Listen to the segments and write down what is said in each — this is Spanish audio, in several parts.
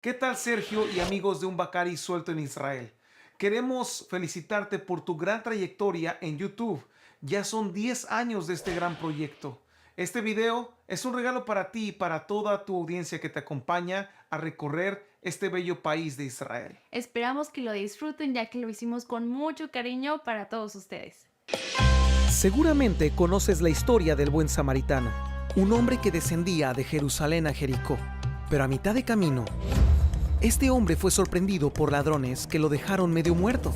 ¿Qué tal, Sergio y amigos de Un Bacari Suelto en Israel? Queremos felicitarte por tu gran trayectoria en YouTube. Ya son 10 años de este gran proyecto. Este video es un regalo para ti y para toda tu audiencia que te acompaña a recorrer este bello país de Israel. Esperamos que lo disfruten ya que lo hicimos con mucho cariño para todos ustedes. Seguramente conoces la historia del buen samaritano, un hombre que descendía de Jerusalén a Jericó, pero a mitad de camino, este hombre fue sorprendido por ladrones que lo dejaron medio muerto.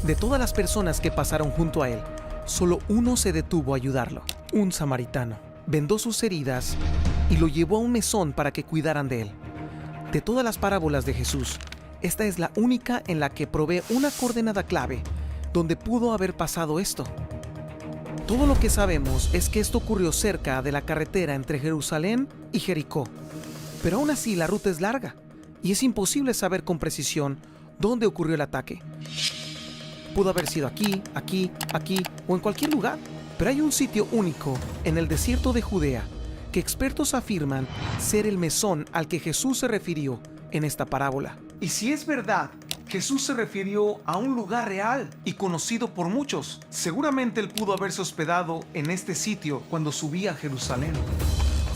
De todas las personas que pasaron junto a él, solo uno se detuvo a ayudarlo, un samaritano. Vendó sus heridas y lo llevó a un mesón para que cuidaran de él. De todas las parábolas de Jesús, esta es la única en la que provee una coordenada clave donde pudo haber pasado esto. Todo lo que sabemos es que esto ocurrió cerca de la carretera entre Jerusalén y Jericó. Pero aún así la ruta es larga y es imposible saber con precisión dónde ocurrió el ataque. Pudo haber sido aquí, aquí, aquí o en cualquier lugar. Pero hay un sitio único en el desierto de Judea que expertos afirman ser el mesón al que Jesús se refirió en esta parábola. Y si es verdad, Jesús se refirió a un lugar real y conocido por muchos. Seguramente él pudo haberse hospedado en este sitio cuando subía a Jerusalén.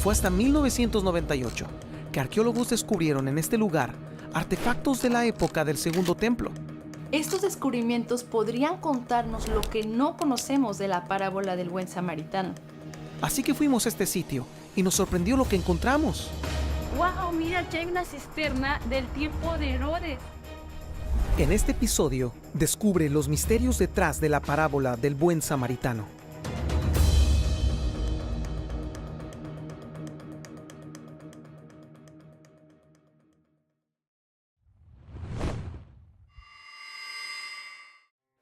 Fue hasta 1998 que arqueólogos descubrieron en este lugar artefactos de la época del Segundo Templo. Estos descubrimientos podrían contarnos lo que no conocemos de la parábola del buen samaritano. Así que fuimos a este sitio y nos sorprendió lo que encontramos. ¡Wow! Mira que hay una cisterna del tiempo de Herodes. En este episodio, descubre los misterios detrás de la parábola del buen samaritano.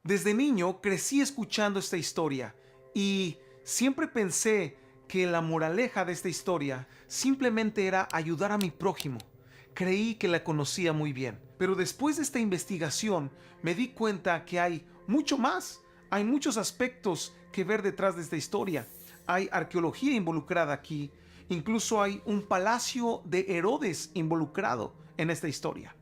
Desde niño crecí escuchando esta historia y siempre pensé que la moraleja de esta historia simplemente era ayudar a mi prójimo. Creí que la conocía muy bien, pero después de esta investigación me di cuenta que hay mucho más. Hay muchos aspectos que ver detrás de esta historia. Hay arqueología involucrada aquí, incluso hay un palacio de Herodes involucrado en esta historia.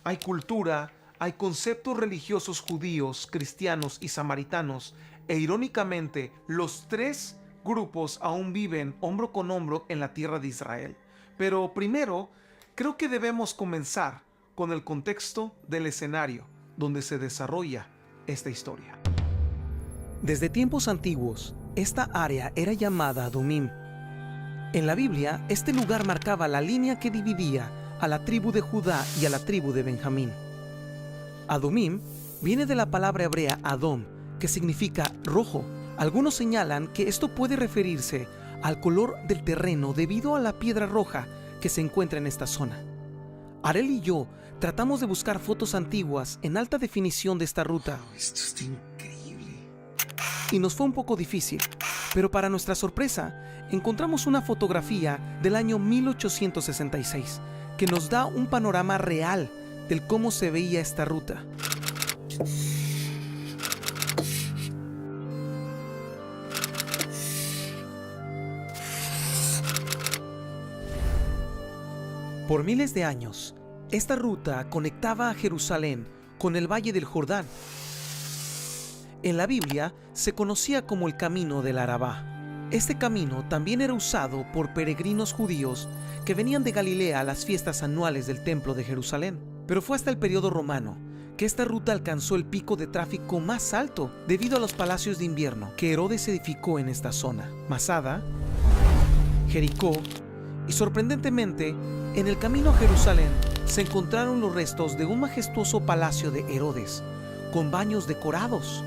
Hay cultura, hay conceptos religiosos judíos, cristianos y samaritanos, e irónicamente, los tres grupos aún viven hombro con hombro en la tierra de Israel. Pero primero, creo que debemos comenzar con el contexto del escenario donde se desarrolla esta historia. Desde tiempos antiguos, esta área era llamada Adumim. En la Biblia, este lugar marcaba la línea que dividía a la tribu de Judá y a la tribu de Benjamín. Adumim viene de la palabra hebrea Adom, que significa rojo. Algunos señalan que esto puede referirse al color del terreno debido a la piedra roja que se encuentra en esta zona. Arel y yo tratamos de buscar fotos antiguas en alta definición de esta ruta. Esto está increíble. Y nos fue un poco difícil, pero para nuestra sorpresa, encontramos una fotografía del año 1866 que nos da un panorama real del cómo se veía esta ruta. Por miles de años, esta ruta conectaba a Jerusalén con el Valle del Jordán. En la Biblia se conocía como el Camino del Arabá. Este camino también era usado por peregrinos judíos que venían de Galilea a las fiestas anuales del Templo de Jerusalén. Pero fue hasta el periodo romano que esta ruta alcanzó el pico de tráfico más alto debido a los palacios de invierno que Herodes edificó en esta zona. Masada, Jericó y, sorprendentemente, en el camino a Jerusalén se encontraron los restos de un majestuoso palacio de Herodes con baños decorados.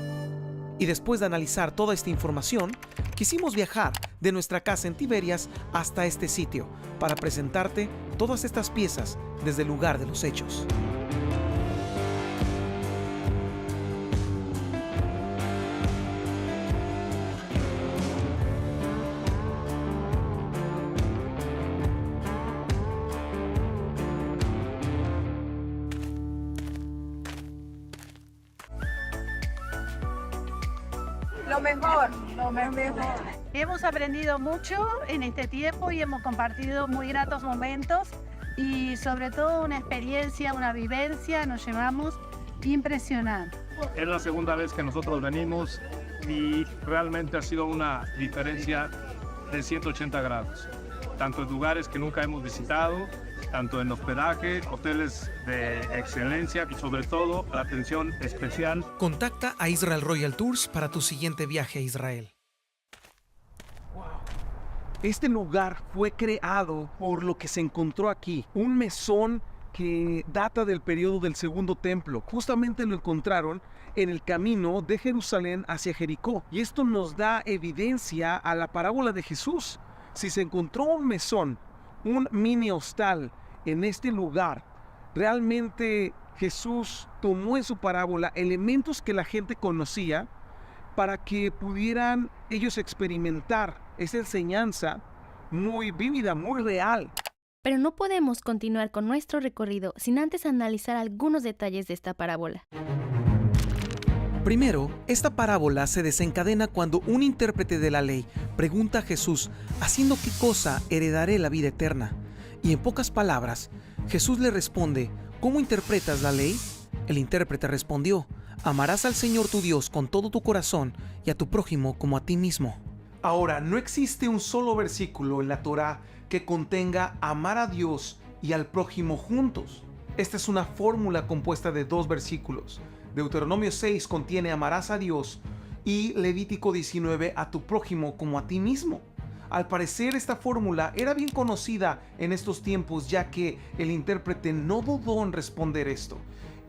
Y después de analizar toda esta información, quisimos viajar de nuestra casa en Tiberias hasta este sitio para presentarte todas estas piezas desde el lugar de los hechos. Lo mejor. Hemos aprendido mucho en este tiempo y hemos compartido muy gratos momentos y sobre todo una experiencia, una vivencia nos llevamos impresionante. Es la segunda vez que nosotros venimos y realmente ha sido una diferencia de 180 grados, tanto en lugares que nunca hemos visitado, tanto en hospedaje, hoteles de excelencia y sobre todo la atención especial. Contacta a Israel Royal Tours para tu siguiente viaje a Israel. Este lugar fue creado por lo que se encontró aquí, un mesón que data del periodo del Segundo Templo. Justamente lo encontraron en el camino de Jerusalén hacia Jericó. Y esto nos da evidencia a la parábola de Jesús. Si se encontró un mesón, un mini hostal en este lugar, realmente Jesús tomó en su parábola elementos que la gente conocía para que pudieran ellos experimentar esa enseñanza muy vívida, muy real. Pero no podemos continuar con nuestro recorrido sin antes analizar algunos detalles de esta parábola. Primero, esta parábola se desencadena cuando un intérprete de la ley pregunta a Jesús, ¿haciendo qué cosa heredaré la vida eterna? Y en pocas palabras, Jesús le responde, ¿cómo interpretas la ley? El intérprete respondió, amarás al Señor tu Dios con todo tu corazón y a tu prójimo como a ti mismo. Ahora, no existe un solo versículo en la Torá que contenga amar a Dios y al prójimo juntos. Esta es una fórmula compuesta de dos versículos. Deuteronomio 6 contiene amarás a Dios y Levítico 19 a tu prójimo como a ti mismo. Al parecer esta fórmula era bien conocida en estos tiempos, ya que el intérprete no dudó en responder esto.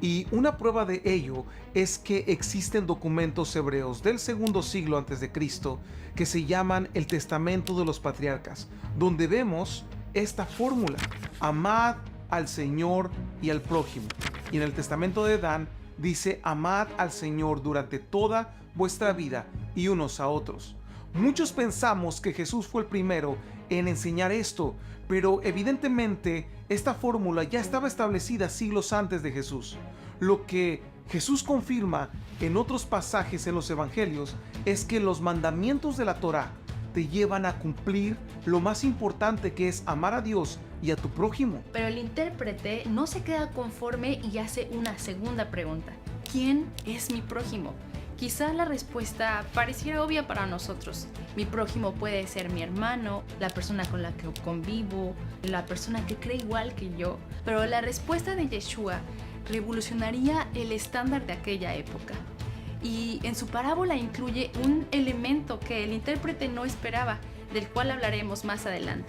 Y una prueba de ello es que existen documentos hebreos del segundo siglo antes de Cristo que se llaman el Testamento de los Patriarcas, donde vemos esta fórmula, amad al Señor y al prójimo. Y en el Testamento de Dan dice, amad al Señor durante toda vuestra vida y unos a otros. Muchos pensamos que Jesús fue el primero en enseñar esto, pero evidentemente esta fórmula ya estaba establecida siglos antes de Jesús. Lo que Jesús confirma en otros pasajes en los evangelios es que los mandamientos de la Torá te llevan a cumplir lo más importante, que es amar a Dios y a tu prójimo. Pero el intérprete no se queda conforme y hace una segunda pregunta. ¿Quién es mi prójimo? Quizás la respuesta pareciera obvia para nosotros. Mi prójimo puede ser mi hermano, la persona con la que convivo, la persona que cree igual que yo. Pero la respuesta de Yeshua revolucionaría el estándar de aquella época. Y en su parábola incluye un elemento que el intérprete no esperaba, del cual hablaremos más adelante.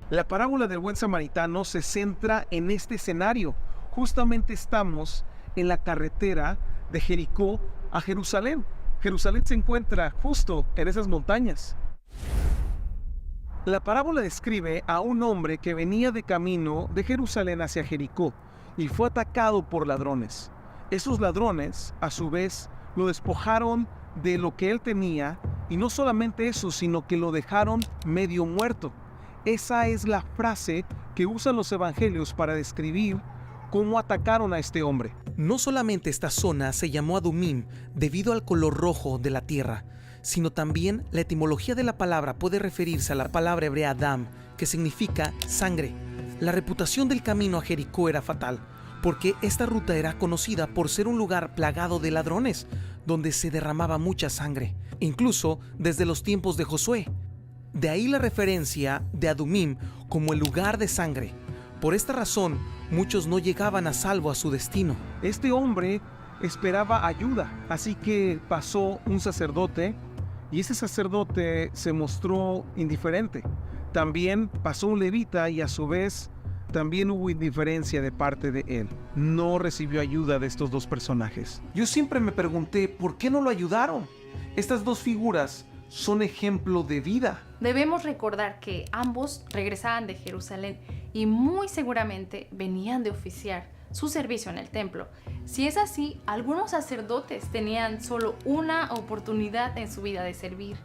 La parábola del buen samaritano se centra en este escenario. Justamente estamos en la carretera de Jericó a Jerusalén. Jerusalén se encuentra justo en esas montañas. La parábola describe a un hombre que venía de camino de Jerusalén hacia Jericó y fue atacado por ladrones. Esos ladrones, a su vez, lo despojaron de lo que él tenía, y no solamente eso, sino que lo dejaron medio muerto. Esa es la frase que usan los evangelios para describir cómo atacaron a este hombre. No solamente esta zona se llamó Adumim debido al color rojo de la tierra, sino también la etimología de la palabra puede referirse a la palabra hebrea Adam, que significa sangre. La reputación del camino a Jericó era fatal, porque esta ruta era conocida por ser un lugar plagado de ladrones, donde se derramaba mucha sangre, incluso desde los tiempos de Josué. De ahí la referencia de Adumim como el lugar de sangre. Por esta razón, muchos no llegaban a salvo a su destino. Este hombre esperaba ayuda, así que pasó un sacerdote y ese sacerdote se mostró indiferente. También pasó un levita y a su vez también hubo indiferencia de parte de él. No recibió ayuda de estos dos personajes. Yo siempre me pregunté, ¿por qué no lo ayudaron? Estas dos figuras son ejemplo de vida. Debemos recordar que ambos regresaban de Jerusalén y muy seguramente venían de oficiar su servicio en el templo. Si es así, algunos sacerdotes tenían solo una oportunidad en su vida de servir,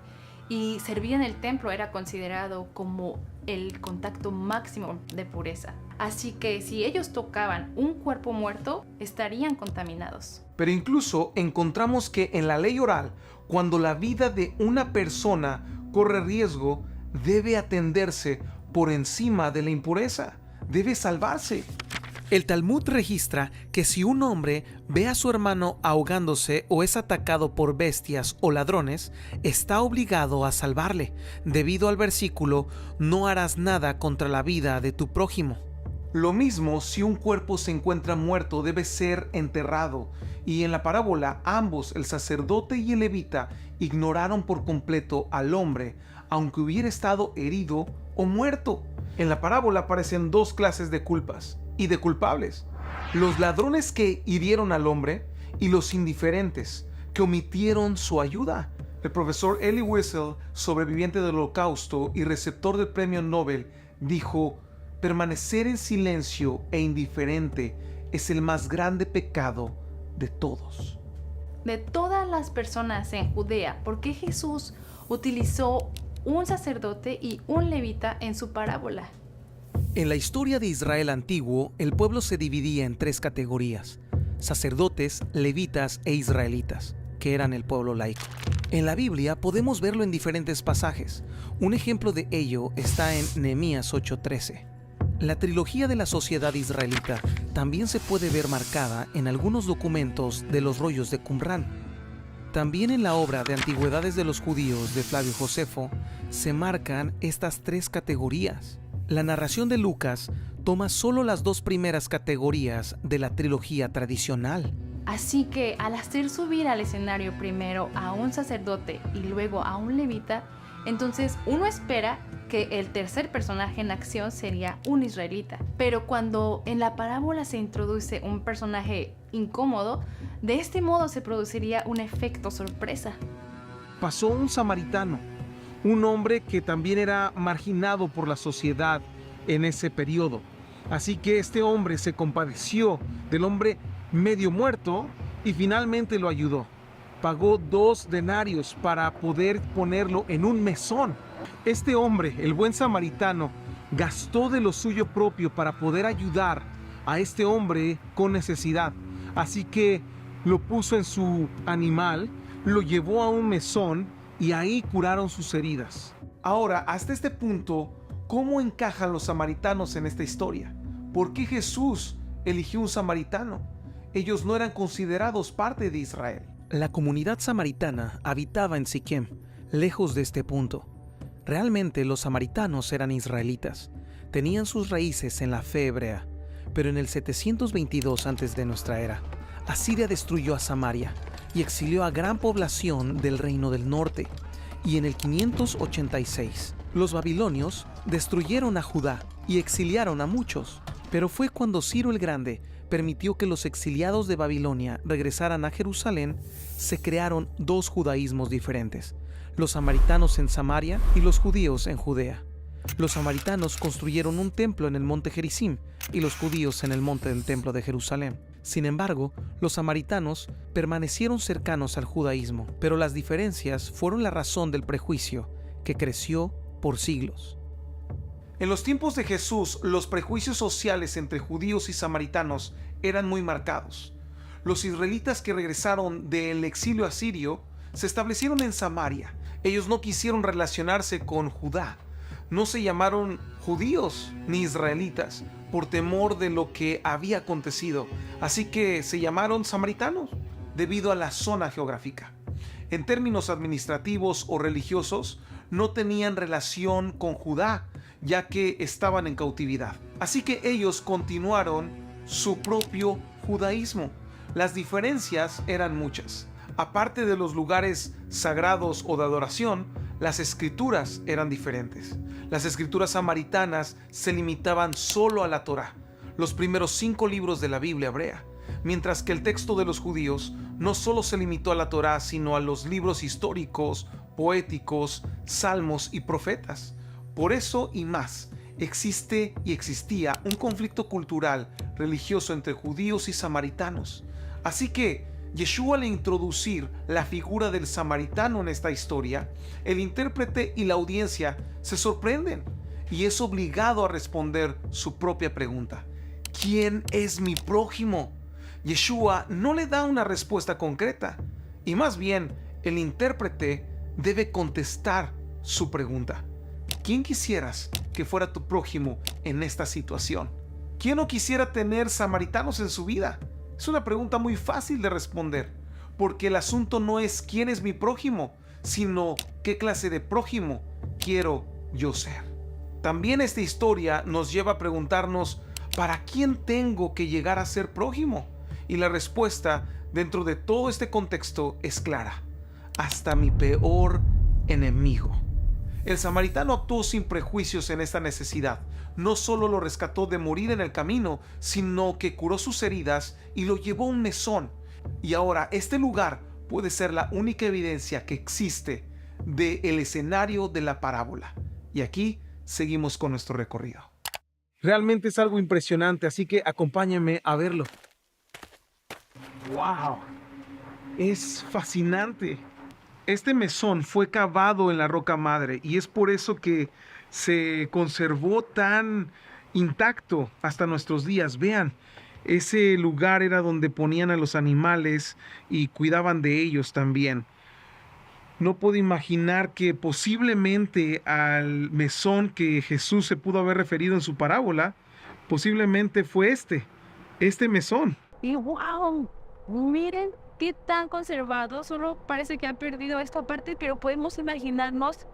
y servir en el templo era considerado como el contacto máximo de pureza. Así que si ellos tocaban un cuerpo muerto, estarían contaminados. Pero incluso encontramos que en la ley oral, cuando la vida de una persona corre riesgo, debe atenderse por encima de la impureza. Debe salvarse. El Talmud registra que si un hombre ve a su hermano ahogándose o es atacado por bestias o ladrones, está obligado a salvarle, debido al versículo: no harás nada contra la vida de tu prójimo. Lo mismo si un cuerpo se encuentra muerto, debe ser enterrado. Y en la parábola, ambos, el sacerdote y el levita, ignoraron por completo al hombre, aunque hubiera estado herido o muerto. En la parábola aparecen dos clases de culpas y de culpables: los ladrones que hirieron al hombre y los indiferentes que omitieron su ayuda. El profesor Elie Wiesel, sobreviviente del Holocausto y receptor del premio Nobel, dijo: permanecer en silencio e indiferente es el más grande pecado de todos. De todas las personas en Judea, ¿por qué Jesús utilizó un sacerdote y un levita en su parábola? En la historia de Israel antiguo, el pueblo se dividía en tres categorías: sacerdotes, levitas e israelitas, que eran el pueblo laico. En la Biblia podemos verlo en diferentes pasajes. Un ejemplo de ello está en Nehemías 8:13. La trilogía de la sociedad israelita también se puede ver marcada en algunos documentos de los rollos de Qumrán. También en la obra de Antigüedades de los Judíos de Flavio Josefo se marcan estas tres categorías. La narración de Lucas toma solo las dos primeras categorías de la trilogía tradicional. Así que al hacer subir al escenario primero a un sacerdote y luego a un levita, entonces uno espera que el tercer personaje en acción sería un israelita. Pero cuando en la parábola se introduce un personaje incómodo, de este modo se produciría un efecto sorpresa. Pasó un samaritano, un hombre que también era marginado por la sociedad en ese periodo. Así que este hombre se compadeció del hombre medio muerto y finalmente lo ayudó. Pagó 2 denarios para poder ponerlo en un mesón. Este hombre, el buen samaritano, gastó de lo suyo propio para poder ayudar a este hombre con necesidad. Así que lo puso en su animal, lo llevó a un mesón y ahí curaron sus heridas. Ahora, hasta este punto, ¿cómo encajan los samaritanos en esta historia? ¿Por qué Jesús eligió un samaritano? Ellos no eran considerados parte de Israel. La comunidad samaritana habitaba en Siquem, lejos de este punto. Realmente los samaritanos eran israelitas, tenían sus raíces en la fe hebrea, pero en el 722 antes de nuestra era, Asiria destruyó a Samaria y exilió a gran población del reino del norte. Y en el 586, los babilonios destruyeron a Judá y exiliaron a muchos. Pero fue cuando Ciro el Grande permitió que los exiliados de Babilonia regresaran a Jerusalén, se crearon dos judaísmos diferentes: los samaritanos en Samaria y los judíos en Judea. Los samaritanos construyeron un templo en el monte Gerizim y los judíos en el monte del templo de Jerusalén. Sin embargo, los samaritanos permanecieron cercanos al judaísmo, pero las diferencias fueron la razón del prejuicio, que creció por siglos. En los tiempos de Jesús, los prejuicios sociales entre judíos y samaritanos eran muy marcados. Los israelitas que regresaron del exilio asirio se establecieron en Samaria. Ellos no quisieron relacionarse con Judá. No se llamaron judíos ni israelitas por temor de lo que había acontecido. Así que se llamaron samaritanos debido a la zona geográfica. En términos administrativos o religiosos, no tenían relación con Judá, ya que estaban en cautividad. Así que ellos continuaron su propio judaísmo. Las diferencias eran muchas. Aparte de los lugares sagrados o de adoración, las escrituras eran diferentes. Las escrituras samaritanas se limitaban solo a la Torá, los primeros 5 libros de la Biblia hebrea, mientras que el texto de los judíos no solo se limitó a la Torá, sino a los libros históricos, poéticos, salmos y profetas. Por eso y más, existe y existía un conflicto cultural, religioso entre judíos y samaritanos. Así que, Yeshua, al introducir la figura del samaritano en esta historia, el intérprete y la audiencia se sorprenden y es obligado a responder su propia pregunta: ¿quién es mi prójimo? Yeshua no le da una respuesta concreta y más bien el intérprete debe contestar su pregunta: ¿quién quisieras que fuera tu prójimo en esta situación? ¿Quién no quisiera tener samaritanos en su vida? Es una pregunta muy fácil de responder, porque el asunto no es quién es mi prójimo, sino qué clase de prójimo quiero yo ser. También esta historia nos lleva a preguntarnos, ¿para quién tengo que llegar a ser prójimo? Y la respuesta dentro de todo este contexto es clara: hasta mi peor enemigo. El samaritano actuó sin prejuicios en esta necesidad. No solo lo rescató de morir en el camino, sino que curó sus heridas y lo llevó a un mesón. Y ahora este lugar puede ser la única evidencia que existe del escenario de la parábola. Y aquí seguimos con nuestro recorrido. Realmente es algo impresionante, así que acompáñenme a verlo. ¡Wow! Es fascinante. Este mesón fue cavado en la roca madre y es por eso que se conservó tan intacto hasta nuestros días. Vean, ese lugar era donde ponían a los animales y cuidaban de ellos también. No puedo imaginar que posiblemente al mesón que Jesús se pudo haber referido en su parábola, posiblemente fue este mesón. Y wow, miren qué tan conservado, solo parece que ha perdido esta parte, pero podemos imaginarnos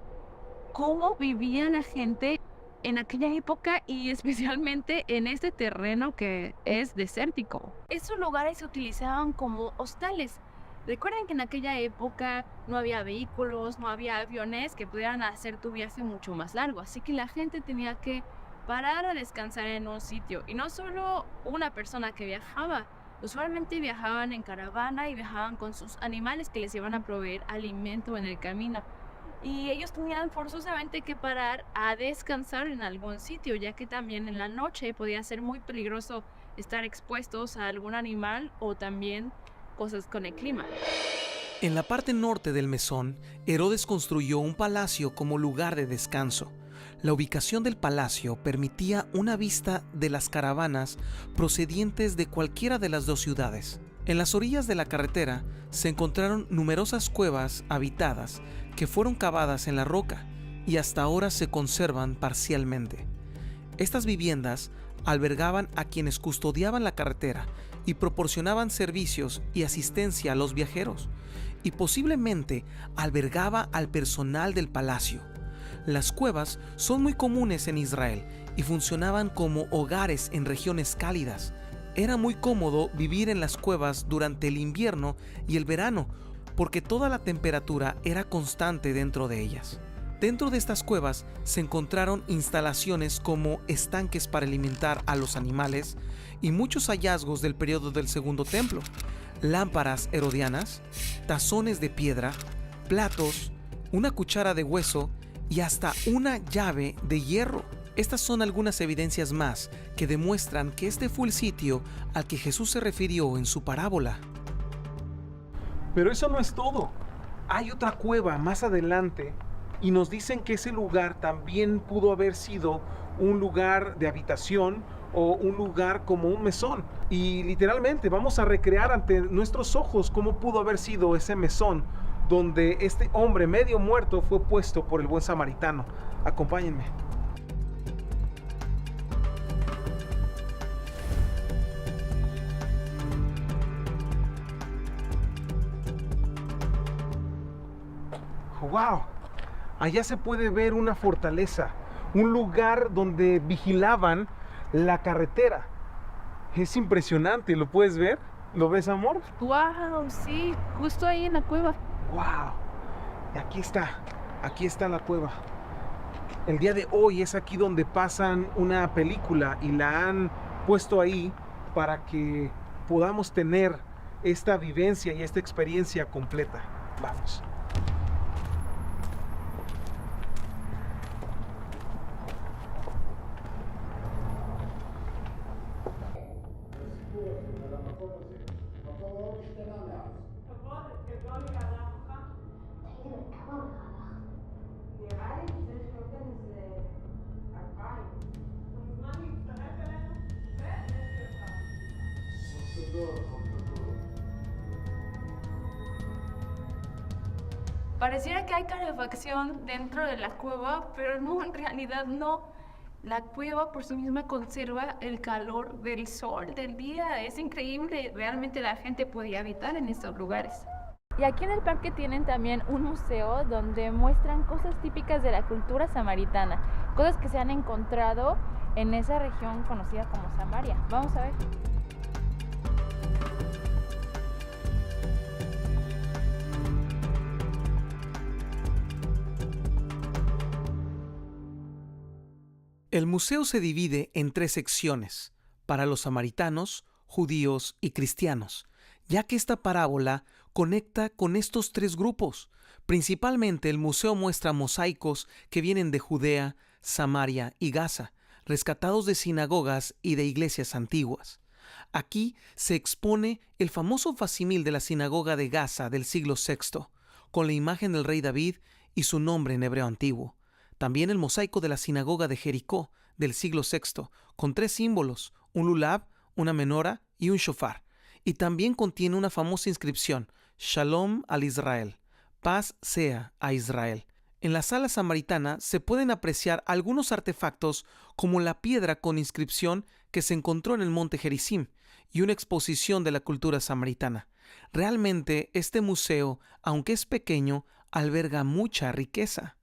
cómo vivía la gente en aquella época y especialmente en este terreno que es desértico. Estos lugares se utilizaban como hostales. Recuerden que en aquella época no había vehículos, no había aviones que pudieran hacer tu viaje mucho más largo, así que la gente tenía que parar a descansar en un sitio. Y no solo una persona que viajaba, usualmente viajaban en caravana y viajaban con sus animales que les iban a proveer alimento en el camino. Y ellos tenían forzosamente que parar a descansar en algún sitio, ya que también en la noche podía ser muy peligroso estar expuestos a algún animal o también cosas con el clima. En la parte norte del mesón, Herodes construyó un palacio como lugar de descanso. La ubicación del palacio permitía una vista de las caravanas procedientes de cualquiera de las dos ciudades. En las orillas de la carretera se encontraron numerosas cuevas habitadas que fueron cavadas en la roca y hasta ahora se conservan parcialmente. Estas viviendas albergaban a quienes custodiaban la carretera y proporcionaban servicios y asistencia a los viajeros, y posiblemente albergaba al personal del palacio. Las cuevas son muy comunes en Israel y funcionaban como hogares en regiones cálidas. Era muy cómodo vivir en las cuevas durante el invierno y el verano, porque toda la temperatura era constante dentro de ellas. Dentro de estas cuevas se encontraron instalaciones como estanques para alimentar a los animales y muchos hallazgos del periodo del Segundo Templo, lámparas herodianas, tazones de piedra, platos, una cuchara de hueso y hasta una llave de hierro. Estas son algunas evidencias más que demuestran que este fue el sitio al que Jesús se refirió en su parábola. Pero eso no es todo. Hay otra cueva más adelante y nos dicen que ese lugar también pudo haber sido un lugar de habitación o un lugar como un mesón. Y literalmente vamos a recrear ante nuestros ojos cómo pudo haber sido ese mesón donde este hombre medio muerto fue puesto por el buen samaritano. Acompáñenme. ¡Wow! Allá se puede ver una fortaleza, un lugar donde vigilaban la carretera. Es impresionante, ¿lo puedes ver? ¿Lo ves, amor? Wow, sí, justo ahí en la cueva. ¡Wow! Aquí está la cueva. El día de hoy es aquí donde pasan una película y la han puesto ahí para que podamos tener esta vivencia y esta experiencia completa. Vamos. Pareciera que hay calefacción dentro de la cueva, pero no, en realidad no. La cueva por sí misma conserva el calor del sol, del día. Es increíble. Realmente la gente podía habitar en estos lugares. Y aquí en el parque tienen también un museo donde muestran cosas típicas de la cultura samaritana, cosas que se han encontrado en esa región conocida como Samaria. Vamos a ver. El museo se divide en 3 secciones, para los samaritanos, judíos y cristianos, ya que esta parábola conecta con estos 3 grupos. Principalmente el museo muestra mosaicos que vienen de Judea, Samaria y Gaza, rescatados de sinagogas y de iglesias antiguas. Aquí se expone el famoso facsimil de la sinagoga de Gaza del siglo VI, con la imagen del rey David y su nombre en hebreo antiguo. También el mosaico de la sinagoga de Jericó del siglo VI, con 3 símbolos, un lulab, una menora y un shofar. Y también contiene una famosa inscripción, Shalom al Israel, paz sea a Israel. En la sala samaritana se pueden apreciar algunos artefactos como la piedra con inscripción que se encontró en el monte Gerizim y una exposición de la cultura samaritana. Realmente este museo, aunque es pequeño, alberga mucha riqueza.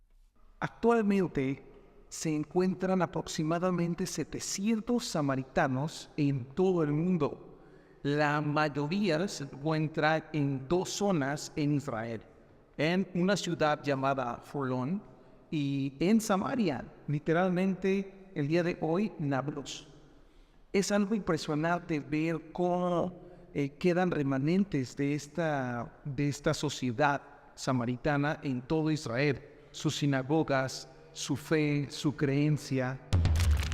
Actualmente se encuentran aproximadamente 700 samaritanos en todo el mundo. La mayoría se encuentra en 2 zonas en Israel, en una ciudad llamada Forlón y en Samaria, literalmente el día de hoy, Nablus. Es algo impresionante ver cómo quedan remanentes de esta sociedad samaritana en todo Israel. Sus sinagogas, su fe, su creencia.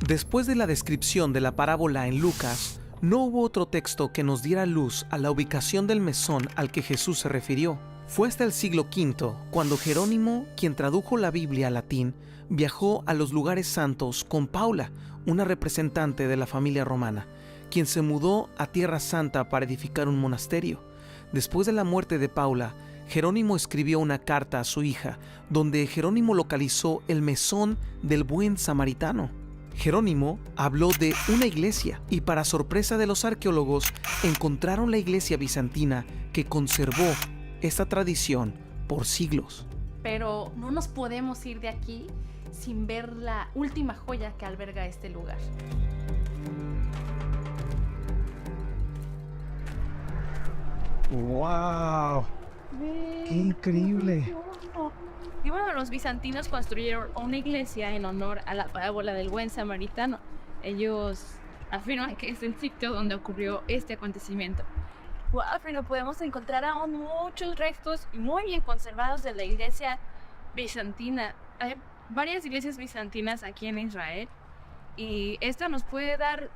Después de la descripción de la parábola en Lucas, no hubo otro texto que nos diera luz a la ubicación del mesón al que Jesús se refirió. Fue hasta el siglo V cuando Jerónimo, quien tradujo la Biblia al latín, viajó a los lugares santos con Paula, una representante de la familia romana, quien se mudó a Tierra Santa para edificar un monasterio. Después de la muerte de Paula, Jerónimo escribió una carta a su hija, donde Jerónimo localizó el mesón del buen samaritano. Jerónimo habló de una iglesia y, para sorpresa de los arqueólogos, encontraron la iglesia bizantina que conservó esta tradición por siglos. Pero no nos podemos ir de aquí sin ver la última joya que alberga este lugar. ¡Wow! ¡Qué increíble! Y bueno, los bizantinos construyeron una iglesia en honor a la parábola del buen samaritano. Ellos afirman que es el sitio donde ocurrió este acontecimiento. Wow, pero podemos encontrar aún muchos restos muy bien conservados de la iglesia bizantina. Hay varias iglesias bizantinas aquí en Israel y esta nos puede dar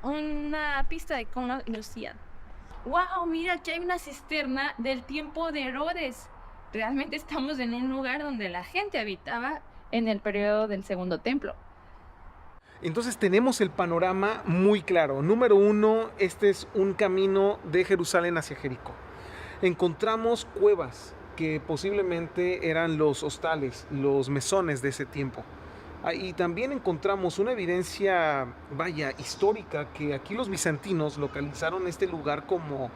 una pista de cómo lo hacían. ¡Wow! Mira, aquí hay una cisterna del tiempo de Herodes. Realmente estamos en un lugar donde la gente habitaba en el periodo del Segundo Templo. Entonces tenemos el panorama muy claro. Número 1, este es un camino de Jerusalén hacia Jericó. Encontramos cuevas que posiblemente eran los hostales, los mesones de ese tiempo. Y también encontramos una evidencia, histórica, que aquí los bizantinos localizaron este lugar como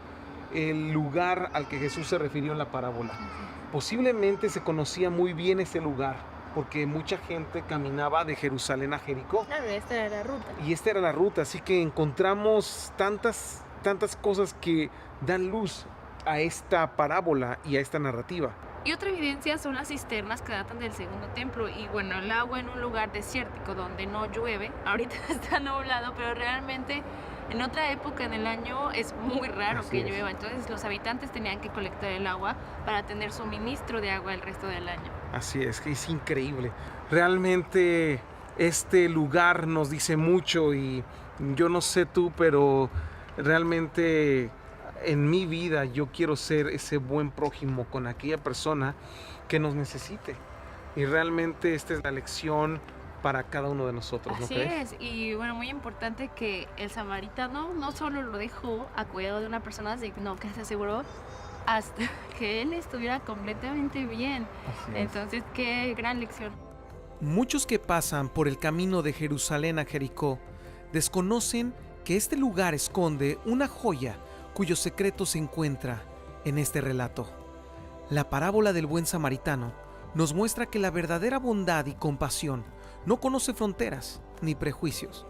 el lugar al que Jesús se refirió en la parábola. Posiblemente se conocía muy bien ese lugar, porque mucha gente caminaba de Jerusalén a Jericó. Claro, esta era la ruta. Y esta era la ruta, así que encontramos tantas cosas que dan luz a esta parábola y a esta narrativa. Y otra evidencia son las cisternas que datan del Segundo Templo. Y bueno, el agua en un lugar desértico donde no llueve. Ahorita está nublado, pero realmente en otra época en el año es muy raro que llueva. Entonces los habitantes tenían que colectar el agua para tener suministro de agua el resto del año. Así es, que es increíble. Realmente este lugar nos dice mucho y yo no sé tú, pero realmente en mi vida yo quiero ser ese buen prójimo con aquella persona que nos necesite. Y realmente esta es la lección para cada uno de nosotros, ¿no crees? Así es, y bueno, muy importante que el samaritano no solo lo dejó a cuidado de una persona, sino que se aseguró hasta que él estuviera completamente bien. Entonces, qué gran lección. Muchos que pasan por el camino de Jerusalén a Jericó desconocen que este lugar esconde una joya cuyo secreto se encuentra en este relato. La parábola del buen samaritano nos muestra que la verdadera bondad y compasión no conoce fronteras ni prejuicios.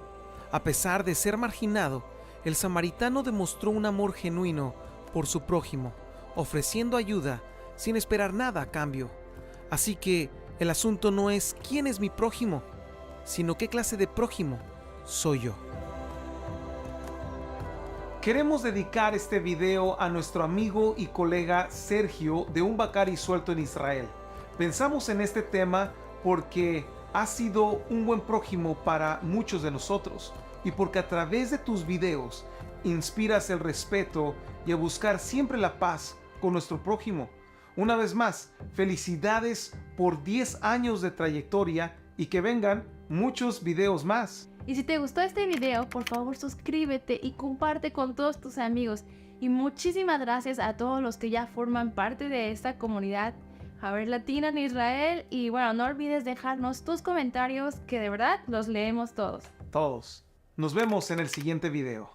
A pesar de ser marginado, el samaritano demostró un amor genuino por su prójimo, ofreciendo ayuda sin esperar nada a cambio. Así que el asunto no es quién es mi prójimo, sino qué clase de prójimo soy yo. Queremos dedicar este video a nuestro amigo y colega Sergio de Un Bacari Suelto en Israel. Pensamos en este tema porque has sido un buen prójimo para muchos de nosotros y porque a través de tus videos inspiras el respeto y a buscar siempre la paz con nuestro prójimo. Una vez más, felicidades por 10 años de trayectoria y que vengan muchos videos más. Y si te gustó este video, por favor suscríbete y comparte con todos tus amigos. Y muchísimas gracias a todos los que ya forman parte de esta comunidad Haber Latina en Israel. Y bueno, no olvides dejarnos tus comentarios que de verdad los leemos todos. Todos. Nos vemos en el siguiente video.